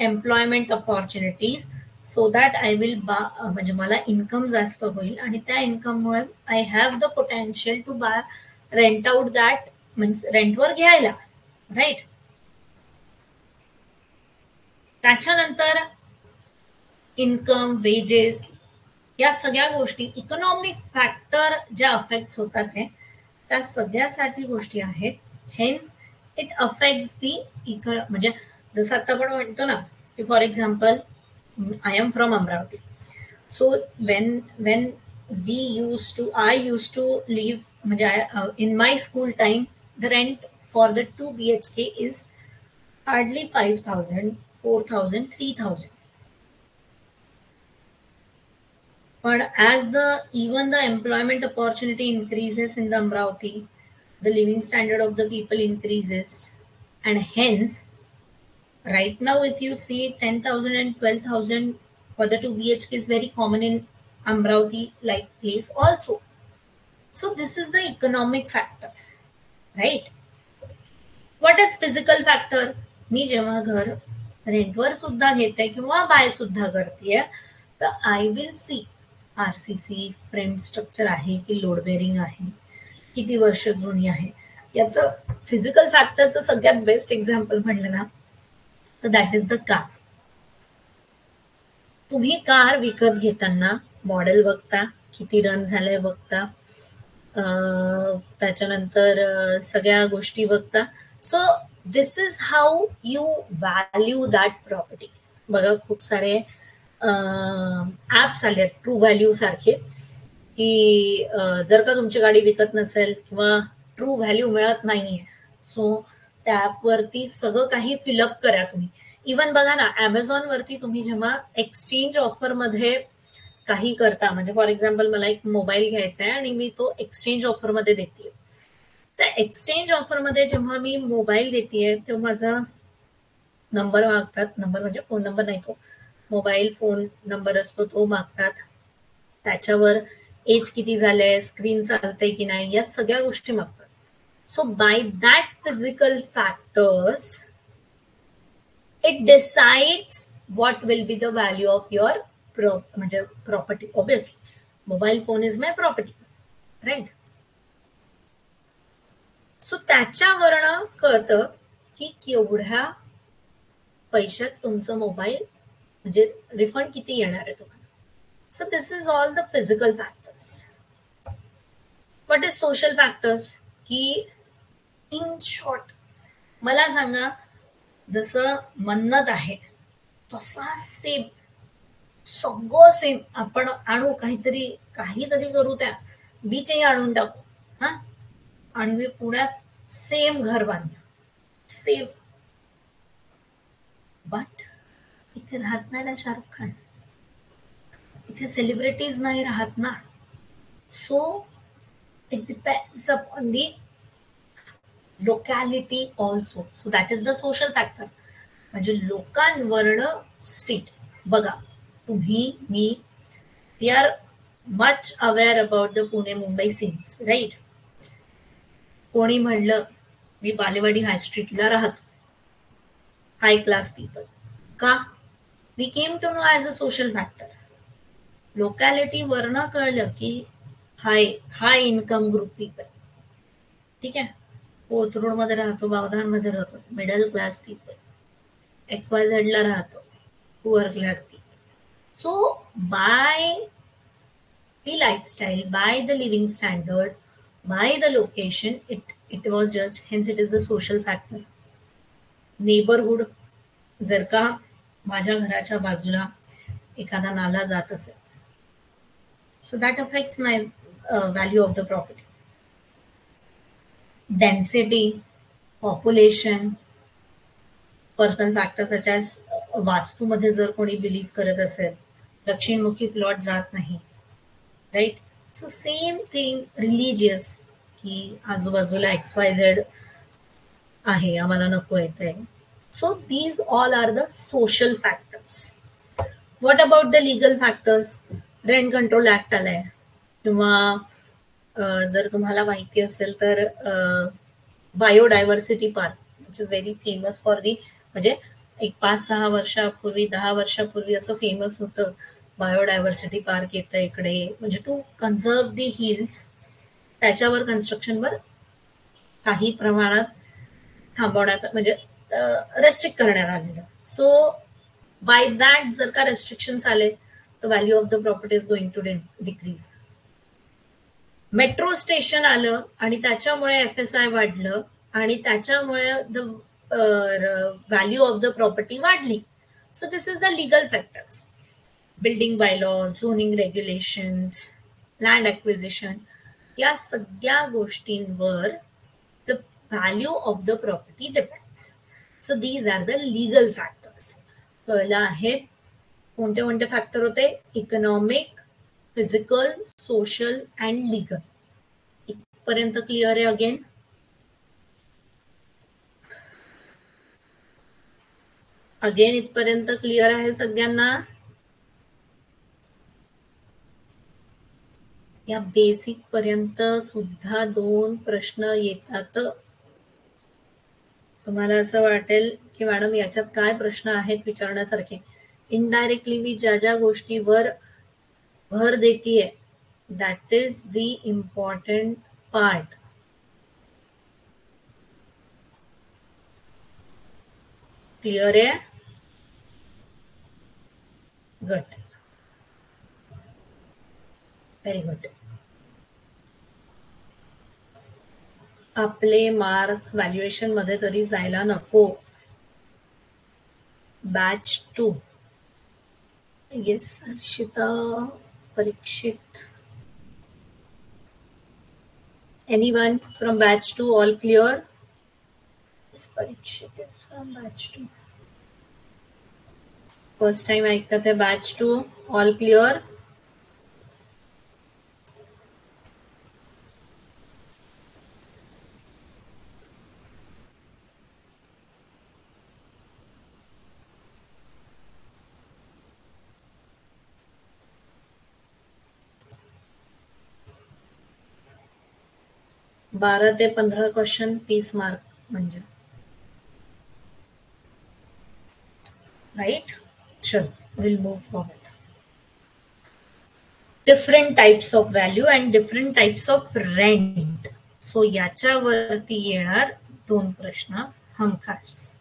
employment opportunities, so that I will म्हणजे मला इन्कम जास्त होईल, आणि त्या इन्कममुळे I have the potential to buy rent out that, means रेंटवर घ्यायला, राईट. त्याच्यानंतर इन्कम, वेजेस, या सगळ्या गोष्टी इकॉनॉमिक फॅक्टर ज्या अफेक्ट होतात आहे त्या सगळ्यासाठी गोष्टी आहेत. हेन्स इट अफेक्ट्स दी म्हणजे जसं आता आपण म्हणतो ना की for example I am from Amravati. So when I used to live, म्हणजे in my school time the rent for the 2 BHK is hardly 5,000, 4,000, 3,000. But as even the employment opportunity increases in the Amravati, the living standard of the people increases, and hence right now if you see 10,000 and 12,000 for the 2 BHK is very common in Amravati like place also. So this is the economic factor, right? What is physical factor? मी जेव्हा घर रेंटवर सुद्धा घेते किंवा बाय सुद्धा करते, तर I will see RCC frame structure आहे की लोड बेरिंग आहे, किती वर्ष जुनी आहे. याचं फिजिकल फॅक्टरचं सगळ्यात बेस्ट एक्झाम्पल म्हणलं ना तर दॅट इज द कार. तुम्ही कार विकत घेताना मॉडेल बघता, किती रन झालंय बघता, त्याच्यानंतर सगळ्या गोष्टी बघता. So this is how you value that property. बघा खूप सारे ऍप्स आले ट्रू व्हॅल्यू सारखे, की जर का तुमची गाडी विकत नसेल किंवा ट्रू व्हॅल्यू मिळत नाहीये, सो त्या ऍपवरती सगळं काही फिलअप करा तुम्ही. इवन बघा ना Amazon वरती तुम्ही जेव्हा एक्सचेंज ऑफर मध्ये काही करता, म्हणजे फॉर एक्झाम्पल मला एक मोबाईल घ्यायचा आहे आणि मी तो एक्सचेंज ऑफर मध्ये देते, तर एक्सचेंज ऑफर मध्ये जेव्हा मी मोबाईल देते तेव्हा माझा नंबर मागतात, नंबर म्हणजे फोन नंबर नाही, तो मोबाईल फोन नंबर असतो तो मागतात, त्याच्यावर एज किती झालंय, स्क्रीन चालते की नाही, या सगळ्या गोष्टी मागतात. So by that physical factors it decides what will be the value of your म्हणजे property. Obviously mobile phone is my property, right. So त्याच्यावरनं कळतं की केवढ्या पैशात तुमचं मोबाईल म्हणजे रिफंड किती येणार आहे तुम्हाला. So this is all the physical factors. What is social factors? की इन शॉर्ट मला सांगा, जसं मन्नत आहे तसा सेम, सगळं सेम आपण आणू, काहीतरी करू, त्या बीचही आणून टाकू, हा, आणि मी पुण्यात सेम घर बांधलं, सेम. बट इथे राहत नाही ना शाहरुख खान, इथे सेलिब्रिटीज नाही राहत ना. So it depends upon the locality also. So that is the social factor. म्हणजे लोकांवरनं स्टेटस. बघा, तुम्ही मी we are much aware about the Pune Mumbai scenes, right. कोणी म्हणलं मी बालेवाडी हाय स्ट्रीटला राहतो, हाय क्लास पीपल. का? We came to know as a social factor. Locality वरनं कळलं की हाय इन्कम ग्रुप पीपल. ठीक आहे, कोथरूड मध्ये राहतो, बावधानमध्ये राहतो, मिडल क्लास पीपल. XYZ ला राहतो, poor class people. So by the lifestyle, by the living standard, by the location, it was just, hence it is a social factor. Neighbourhood, जर का माझ्या घराच्या बाजूला एखादा नाला जात असेल, so that affects my value of the property. Density, population, personal factor such as वास्तूमध्ये जर कोणी बिलीव्ह करत असेल, दक्षिणमुखी प्लॉट जात नाही, right. So same thing religious, की आजूबाजूला XYZ आहे, आम्हाला नको येत आहे. So these all are the social factors. What about the legal factors? Rent control act आलाय, किंवा जर तुम्हाला माहिती असेल तर biodiversity park, which is very famous for the, म्हणजे एक 5-6 वर्षापूर्वी 10 वर्षापूर्वी असं फेमस होतं, बायोडायव्हर्सिटी पार्क येतं इकडे, म्हणजे टू कन्झर्व दी हिल्स. त्याच्यावर कन्स्ट्रक्शनवर काही प्रमाणात थांबवण्यात, म्हणजे रेस्ट्रिक्ट करण्यात आलेलं. सो बाय दॅट जर का रेस्ट्रिक्शन्स आले तर value of the property is going to decrease. Metro station आलं आणि त्याच्यामुळे FSI वाढलं आणि त्याच्यामुळे the value of the property वाढली. So this is the legal factors. Building bylaws, zoning regulations, land acquisition, या सगळ्या गोष्टींवर the value of the property depends. So these are the legal factors. पहिलं आहेत कोणते कोणते फॅक्टर होते? Economic, physical, social and legal. इथपर्यंत क्लिअर आहे? अगेन इथपर्यंत क्लिअर आहे सगळ्यांना? या बेसिक पर्यंत सुद्धा 2 प्रश्न येतात. तुम्हाला असं वाटेल की मॅडम याच्यात काय प्रश्न आहेत विचारण्यासारखे. इनडायरेक्टली मी ज्या ज्या गोष्टीवर भर देतीये, that is the important part. Clear आहे? Good, very good. आपले मार्क्स व्हॅल्युएशन मध्ये तरी जायला नको. Batch 2, yes Harshita, Parikshit, anyone from batch 2, all clear? Yes, Parikshit is from batch 2. First time ऐकतात आहे batch 2, all clear? बारा ते 15 क्वेश्चन, 30 मार्क म्हणजे, राईट. चल, will move forward. Different types of value and different types of rent. So याच्यावरती येणार 2 प्रश्न हमखास.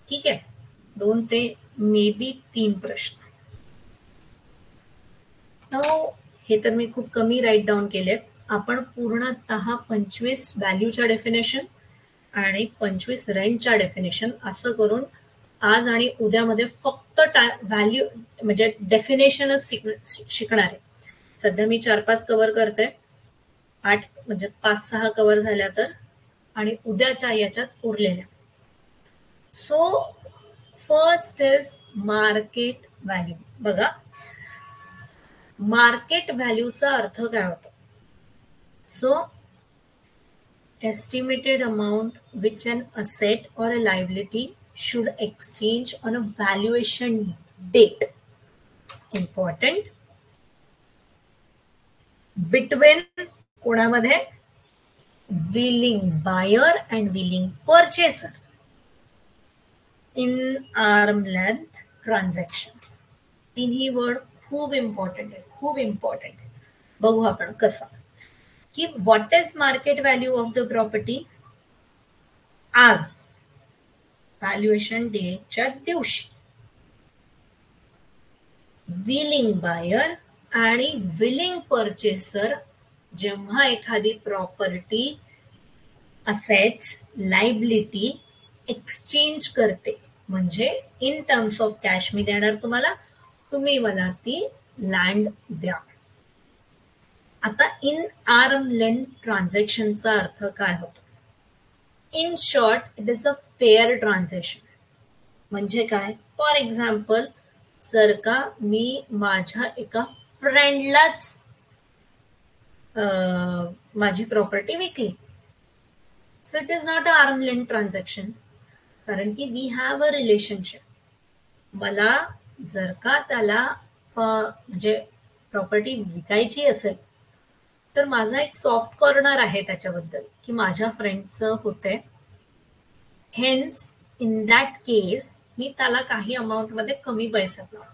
ठीक आहे, 2 ते मे बी 3 प्रश्न. हे तर मी खूप कमी राईट डाऊन केले. आपण पूर्णतः 25 व्हॅल्यूच्या डेफिनेशन आणि 25 रेंटच्या डेफिनेशन असं करून आज आणि उद्यामध्ये फक्त व्हॅल्यू म्हणजे डेफिनेशनच शिकणार आहे. सध्या मी 4-5 कव्हर करते, 8 म्हणजे 5-6 कव्हर झाल्या तर, आणि उद्याच्या याच्यात उरलेल्या. So first is market value. बघा, मार्केट व्हॅल्यूचा अर्थ काय होतो? So estimated amount which an asset or a liability should exchange on a valuation date. Important. Between कोणामध्ये willing buyer and willing purchaser in arm length transaction. तिन्ही वर्ड खूप इम्पॉर्टंट आहे, खूप इम्पॉर्टंट आहे. बघू आपण कसं की what is market value of the property आज व्हॅल्युएशन डेटच्या दिवशी. विलिंग बायर आणि विलिंग परचेसर जेव्हा एखादी प्रॉपर्टी असेट्स लायबिलिटी एक्सचेंज करते म्हणजे इन टर्म्स ऑफ कॅश मी देणार तुम्हाला, तुम्ही मला ती लँड द्या. आता इन आर्म लेंथ ट्रान्झॅक्शनचा अर्थ काय होतो? In short it is a fair transaction. म्हणजे काय? फॉर एक्झाम्पल जर का मी माझ्या एका फ्रेंडलाच माझी property weekly, so it is not a arm length transaction, कारण की वी हॅव अ रिलेशनशिप. मला जर का त्याला म्हणजे प्रॉपर्टी विकायची असेल तर माझा एक सॉफ्ट कॉर्नर आहे त्याच्याबद्दल की माझ्या फ्रेंडचं होतंय, हेन्स इन दॅट केस मी त्याला काही अमाऊंटमध्ये कमी पैशात लावतो.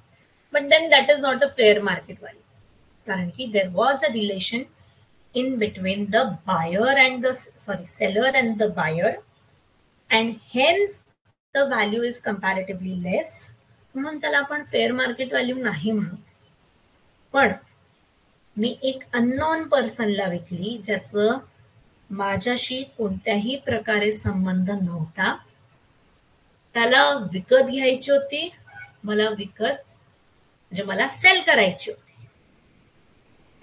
But then that is not a fair market value, कारण की there was a relation in between the buyer and the seller and the buyer, and hence the value is comparatively less. म्हणून त्याला आपण फेअर मार्केट व्हॅल्यू नाही म्हणू. पण मी एक अननोन पर्सनला विकली ज्याचं माझ्याशी कोणत्याही प्रकारे संबंध नव्हता, त्याला विकत घ्यायची होती, मला म्हणजे मला सेल करायची होती,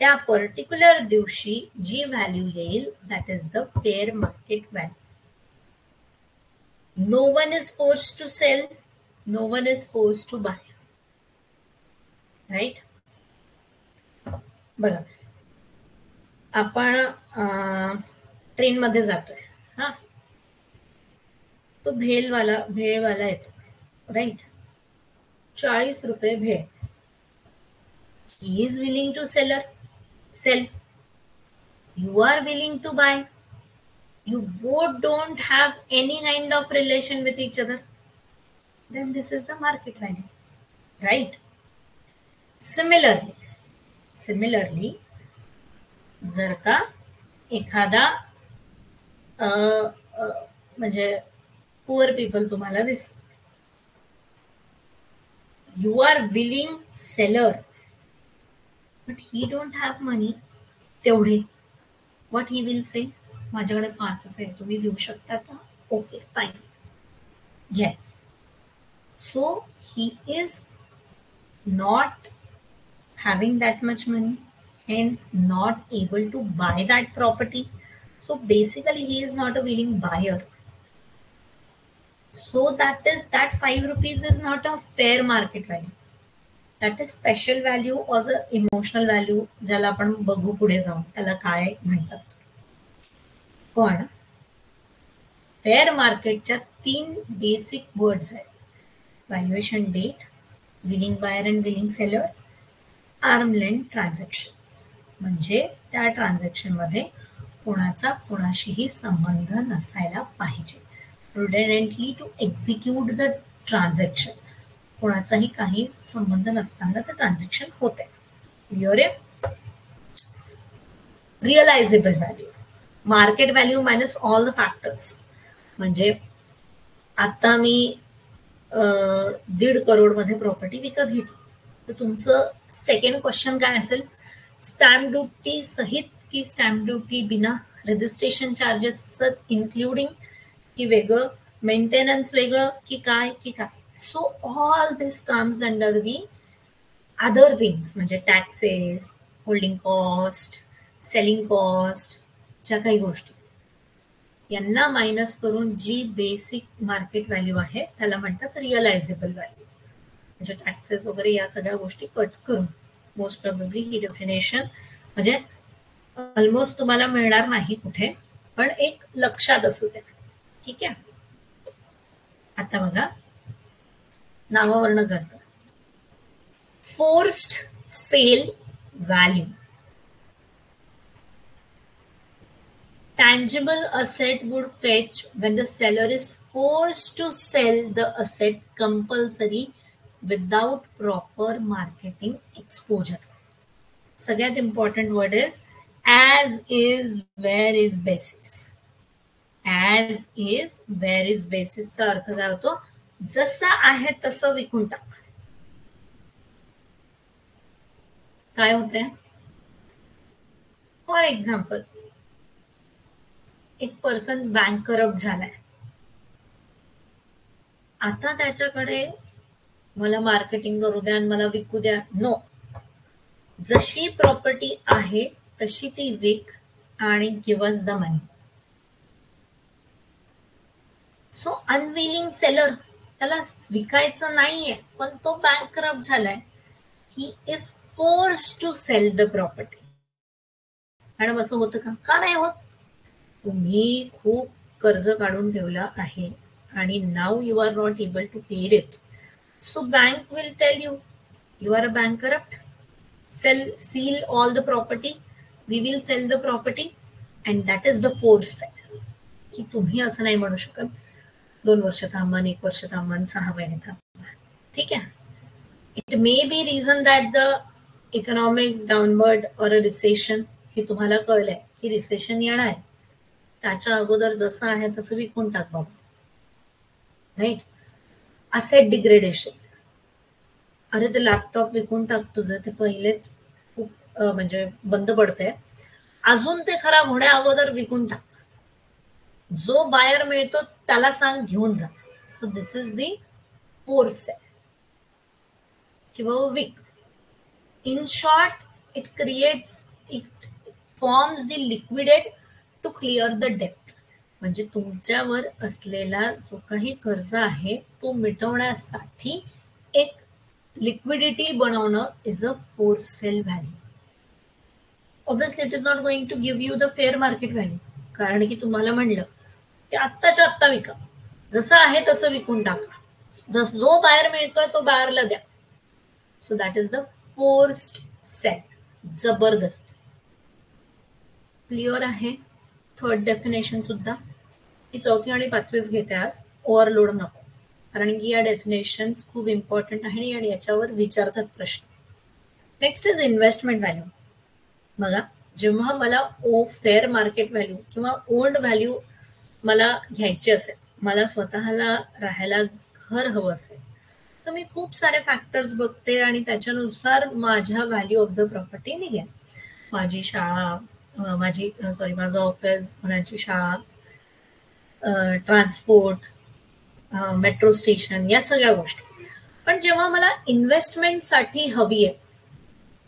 त्या पर्टिक्युलर दिवशी जी व्हॅल्यू येईल that is the fair market value. No one is force to sell, no one is force to buy. Right? बघा, आपण ट्रेनमध्ये जातोय, हा, तो भेळवाला येतो, राईट? 40 रुपये bhel. He is willing to sell. You are willing to buy. You both don't have any kind of relation with each other. Then this is the market value, right? Similarly, जर का एखादा म्हणजे पुअर पीपल तुम्हाला दिसत, you are willing seller but he don't have money तेवढे. What he will say? माझ्याकडे 5 रुपये तुम्ही देऊ शकता का? ओके फाईन, घ्या. So he is not having that much money, hence not able to buy that property. So basically he is not a willing buyer. So that 5 rupees is not a fair market value. That is special value or the emotional value, ज्याला आपण बघू पुढे जाऊन त्याला काय म्हणतात. पण फेअर मार्केटच्या 3 बेसिक वर्ड्स आहेत: valuation date, willing buyer and willing seller, arm length transactions. म्हणजे त्या ट्रान्झॅक्शनमध्ये कोणाचा कोणाशीही संबंध नसायला पाहिजे. Prudently to execute the transaction. कोणाचाही काही संबंध नसताना ते ट्रान्झॅक्शन होते. क्लिअर आहे? Realisable value, market value minus all the factors. म्हणजे आता मी 1.5 करोड मध्ये प्रॉपर्टी विकत घेतली, तर तुमचं सेकंड क्वेश्चन काय असेल? स्टॅम्प ड्युटी सहित की स्टॅम्प ड्युटी बिना, रजिस्ट्रेशन चार्जेस इन्क्लुडिंग की वेगळं, मेंटेनन्स वेगळं की काय की काय. So all this comes under the other things, म्हणजे taxes, holding cost, selling cost, ज्या काही गोष्टी यांना मायनस करून जी बेसिक मार्केट व्हॅल्यू आहे त्याला म्हणतात रिअलायझेबल व्हॅल्यू. म्हणजे टॅक्सेस वगैरे या सगळ्या गोष्टी कट करून. मोस्ट प्रोबेबली ही डेफिनेशन म्हणजे ऑलमोस्ट तुम्हाला मिळणार नाही कुठे, पण एक लक्षात असू द्या. ठीक आहे. आता बघा नामवर्ण करतो. Forced sale value. Tangible asset would fetch when the seller is forced to sell the asset compulsory without proper marketing exposure. सगळ्यात important word is as is where is basis. as is where is basis चा अर्थ काय होतो? जसा आहे तसं विकून टाक. काय होतंय? फॉर एक्झाम्पल, एक पर्सन बँक करप्ट झालाय. आता त्याच्याकडे मला मार्केटिंग करू द्या आणि मला विकू द्या, नो. जशी प्रॉपर्टी आहे तशी ती विक आणि give us the money. So unwilling seller, त्याला विकायचं नाहीये पण तो बँक करप्ट झालाय. He is force to sell the property. Madam असं होतं का? का नाही होत? तुम्ही खूप कर्ज काढून ठेवलं आहे आणि नाव you are not able to paid it. So bank will tell you, you are a bank corrupt, seal all the property, we will sell the property, and that is the force sale. की तुम्ही असं नाही म्हणू शकत 2 वर्ष थांबा, 1 वर्ष थांबा, 6 महिने थांबा. ठीक आहे. It may be reason that the economic downward or a recession, हे तुम्हाला कळलंय की रिसेशन येणार आहे, त्याच्या अगोदर जसं आहे तसं विकून टाक बाबा. राईट. असेट डिग्रेडेशन, अरे ते लॅपटॉप विकून टाक तुझं, ते पहिलेच खूप म्हणजे बंद पडतंय, अजून ते खराब होण्या अगोदर विकून टाक. जो बायर मिळतो त्याला सांग घेऊन जा. So this is the force sale किंवा विक. In short, it creates, it forms the liquidate to clear the डेप्ट. म्हणजे तुमच्यावर असलेला जो काही कर्ज आहे तो मिटवण्यासाठी एक लिक्विडिटी बनवणं is a force sale value. Obviously it is not going to give you the fair market value, कारण की तुम्हाला म्हणलं की आत्ताच्या आत्ता विका, जसं आहे तसं विकून टाका, जो बाहेर मिळतोय तो बाहेरला द्या. So that is the forced sale. जबरदस्त. क्लिअर आहे? थर्ड डेफिनेशन सुद्धा ही 4थी आणि 5वीच घेते आज, ओव्हरलोड नको, कारण की या डेफिनेशन्स खूप इम्पॉर्टंट आहे आणि याच्यावर विचारतात प्रश्न. Next is investment value. बघा, जेव्हा मला फेअर मार्केट व्हॅल्यू किंवा ओल्ड व्हॅल्यू मला घ्यायची असेल, मला स्वतःला राहायला घर हवं असेल, तर मी खूप सारे फॅक्टर्स बघते आणि त्याच्यानुसार माझ्या व्हॅल्यू ऑफ द प्रॉपर्टी निघेल. माझी शाळा, माझं ऑफिस, मुलांची शाळा, ट्रान्सपोर्ट, मेट्रो स्टेशन, या सगळ्या गोष्टी. पण जेव्हा मला इन्व्हेस्टमेंटसाठी हवी आहे,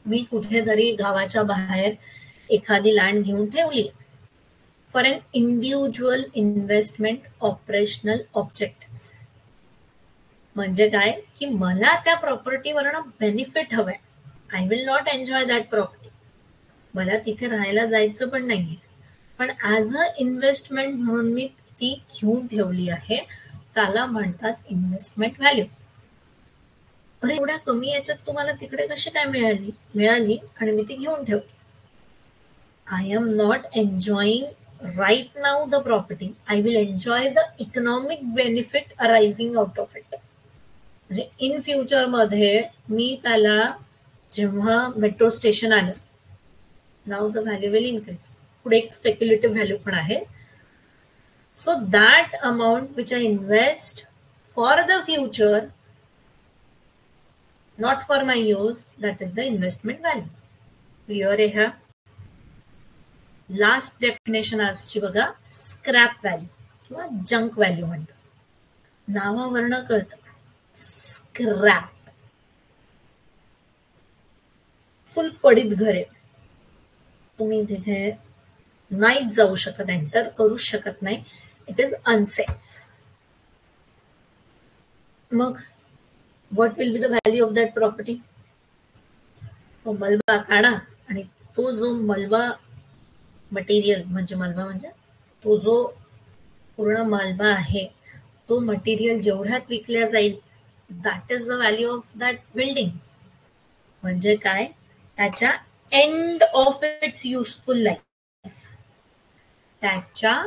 मी कुठेतरी गावाच्या बाहेर एखादी लँड घेऊन ठेवली for an individual investment operational objective. म्हणजे काय की मला त्या प्रॉपर्टीवरनं बेनिफिट हवंय. I will not enjoy that property. मला तिथे राहायला जायचं पण नाहीये, पण ॲज अ इन्व्हेस्टमेंट म्हणून मी ती घेऊन ठेवली आहे, त्याला म्हणतात इन्व्हेस्टमेंट व्हॅल्यू. अरे एवढ्या कमी याच्यात तुम्हाला तिकडे कशी काय मिळाली आणि मी ती घेऊन ठेवली. I am not enjoying right now the property, I will enjoy the economic benefit arising out of it. म्हणजे इन फ्युचरमध्ये मी त्याला, जेव्हा मेट्रो स्टेशन आलं, now the value will increase. पुढे एक स्पेक्युलेटिव्ह व्हॅल्यू पण आहे. So that amount which I invest for the future, not for my use, that is the investment value. Clear आहे हा? लास्ट डेफिनेशन आजची बघा, स्क्रॅप व्हॅल्यू किंवा जंक व्हॅल्यू म्हणतो. नावावर्ण कळतं, स्क्रॅप. फुल पडीत घर आहे, तुम्ही तिथे नाहीच जाऊ शकत, एंटर करू शकत नाही, इट इज अनसेफ. मग what will be the value of that property? तो मलबा काढा आणि तो जो मलबा मटेरियल, म्हणजे मलबा म्हणजे तो जो पूर्ण मालवा आहे तो मटेरियल जेवढ्यात विकल्या जाईल that is the value of that building. म्हणजे काय, त्याच्या end of its useful life, त्याच्या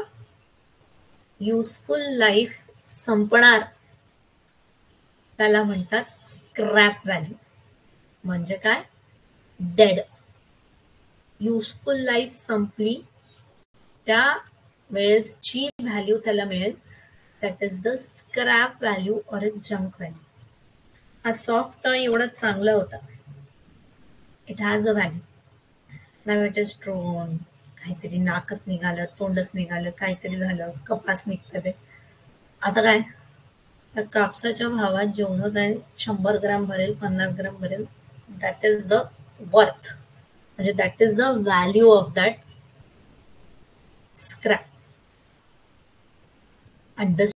युजफुल लाईफ संपणार त्याला म्हणतात स्क्रॅप व्हॅल्यू. म्हणजे काय, डेड. युजफुल लाईफ संपली त्या वेळेसची व्हॅल्यू त्याला मिळेल, that is the scrap value or a junk value. हा सॉफ्ट टॉय एवढा चांगला होता, इट हॅज अ व्हॅल्यू. नाव इट इज ट्रोन, काहीतरी नाकच निघालं, तोंडच निघालं, काहीतरी झालं, कपास निघतं ते. आता काय, त्या कापसाच्या भावात जेवढं काय 100 ग्राम भरेल, 50 ग्राम भरेल, दॅट इज द वर्थ, म्हणजे that is the value of that scrap. Understand?